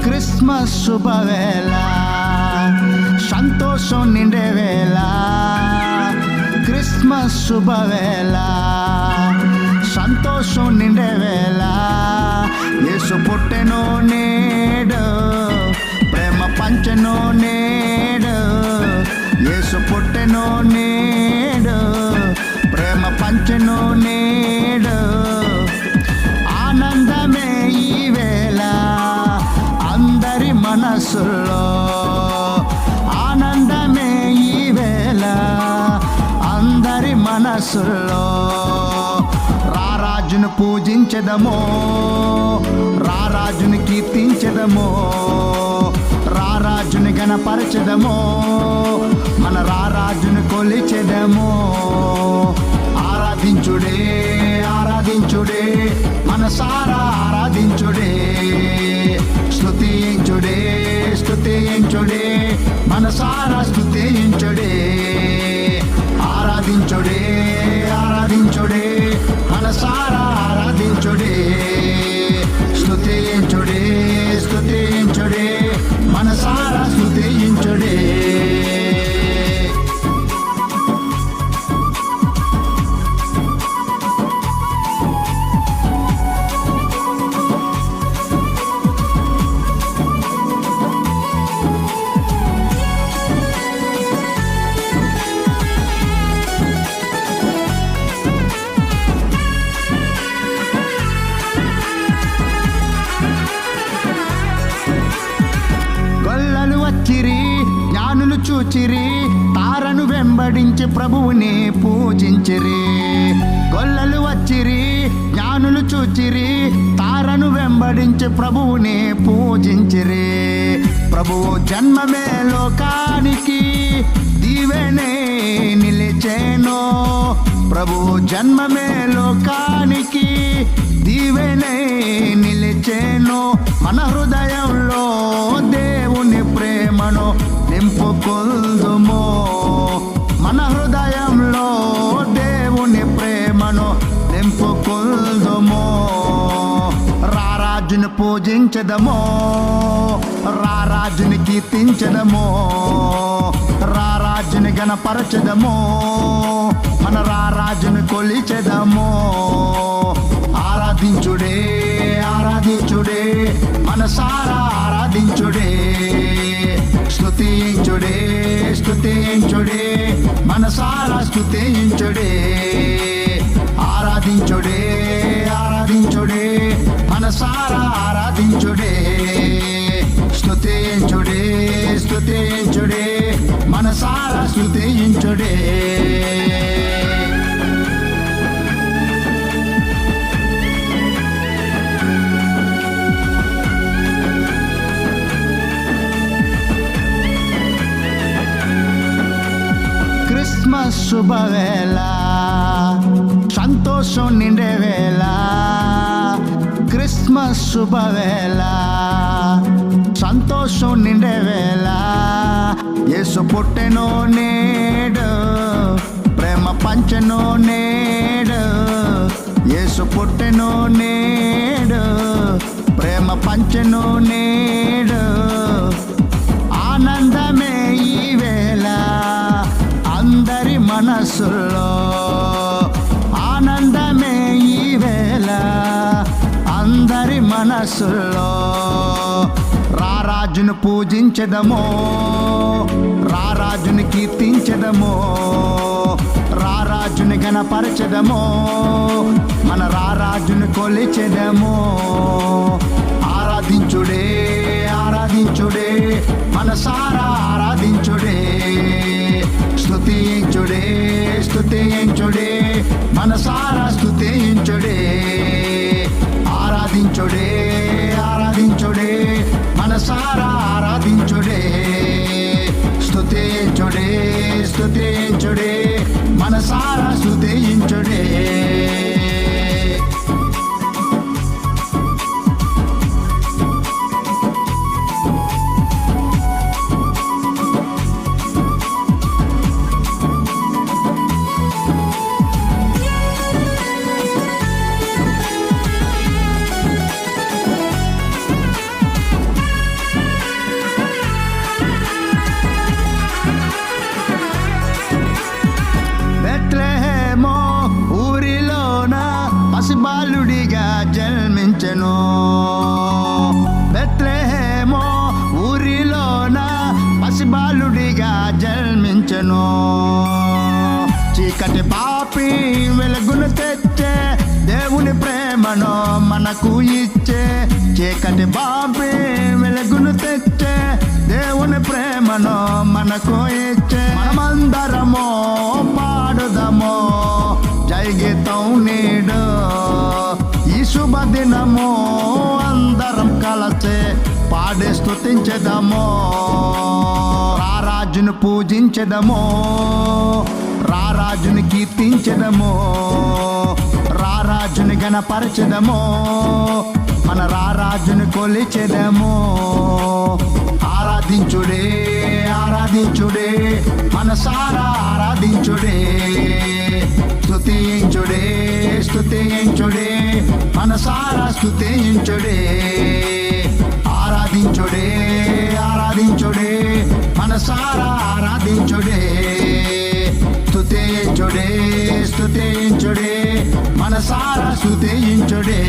Christmas శుభవేళ, సంతోషం నిండే వేళ. క్రిస్మస్ శుభవేళ, సంతోషం నిండే వేళ. యేసు పుట్టెను నేడు, ప్రేమ పంచెను నేడు. యేసు పుట్టెను నేడు, ప్రేమ పంచెను నేడు. ఆనందమే ఈ వేళ అందరి మనసుల్లో, ఆనందమే ఈ వేళ అందరి మనసుల్లో. రారాజును పూజించదమో, రారాజుని కీర్తించదమో, రారాజుని గణపరచదమో, మన రారాజుని కొలిచెదమో. ఆరాధించుడే ఆరాధించుడే, మనసారా ఆరాధించుడే. స్తుతించుడే స్తుతించుడే, మనసారా స్తుతించుడే. ఆరాధించుడే ఆరాధించుడే, మనసారా ఆరాధించుడే. స్తుతించుడే స్తుతించుడే, మనసారా స్తుతించుడే. వచ్చిరి, జ్ఞానులు చూచిరి, తారను వెంబడించి ప్రభువుని పూజించిరి. గొల్లలు వచ్చిరి, జ్ఞానులు చూచిరి, తారను వెంబడించి ప్రభువుని పూజించిరి. ప్రభువు జన్మమే లోకానికి దీవెనే నిలిచేనో. ప్రభువు జన్మమే లోకానికి దీవెనే నిలిచేనో. మన హృదయంలో దేవుని ప్రేమను నింపుకొందుమో. మన హృదయంలో దేవుని ప్రేమను నింపుకొందుమో. రారాజుని పూజించదమో, రారాజుని కీర్తించదమో, రారాజుని గణపరచదమో, మన రారాజుని కొలిచెదమో. ఆరాధించుడే ఆరాధించుడే, మనసారా ఆరాధించుడే. స్తుతించుడే స్తుతించుడే, మనసారా స్తుతించుడే. ఆరాధించుడే ఆరాధించుడే, మనసారా ఆరాధించుడే. స్తుతించుడే స్తుతించుడే, మనసారా స్తుతించుడే. క్రిస్మస్ శుభవేళ, సంతోషం నిండే వేళ. క్రిస్మస్ శుభవేళ, సంతోషం నిండే వేళ. యేసు పుట్టెను నేడు, ప్రేమ పంచెను నేడు. యేసు పుట్టెను నేడు, ప్రేమ పంచెను నేడు. ఆనందమే ఈ వేళ అందరి మనసుల్లో, ఆనందమే ఈ వేళ అందరి మనసుల్లో. రారాజును పూజించదమో, రారాజుని కీర్తించదమో, రారాజుని గణపరచదమో, మన రారాజుని కొలిచెదమో. ఆరాధించుడే ఆరాధి ఆరాధించుడే మనసారా ఆరాధించుడే స్తుతించుడే స్తుతించుడే మనసారా స్తుతించుడే ఆరాధించుడే ఆరాధించుడే మనసారా ఆరాధించుడే స్తుతించుడే స్తుతించుడే మనసారా స్తుతించుడే బెత్లెహేము ఊరిలోన పసిబాలుడిగా జన్మించెను బెత్లెహేము ఊరిలోన పసిబాలుడిగా జన్మించెను చీకటి పాపి వెలుగును తెచ్చే దేవుని ప్రేమను మనకు ఇచ్చే చీకటి పాపి వెలుగును తెచ్చే దేవుని ప్రేమను మనకు ఇచ్చే మనమందరము పాడుదము జై గీతం నీడు ఈ శుభదినము అందరం కలిసి పాడి స్తుతించెదము రారాజును పూజించెదము రారాజుని కీర్తించెదము రారాజుని గణపరచెదము మన రారాజుని కొలిచెదము ఆరాధించుడే ఆరాధించుడే మనసారా ఆరాధించుడే స్తుతించుడే స్తుతించుడే మనసారా స్తుతించుడే ఆరాధించుడే ఆరాధించుడే మనసారా ఆరాధించుడే స్తుతించుడే స్తుతించుడే మనసారా స్తుతించుడే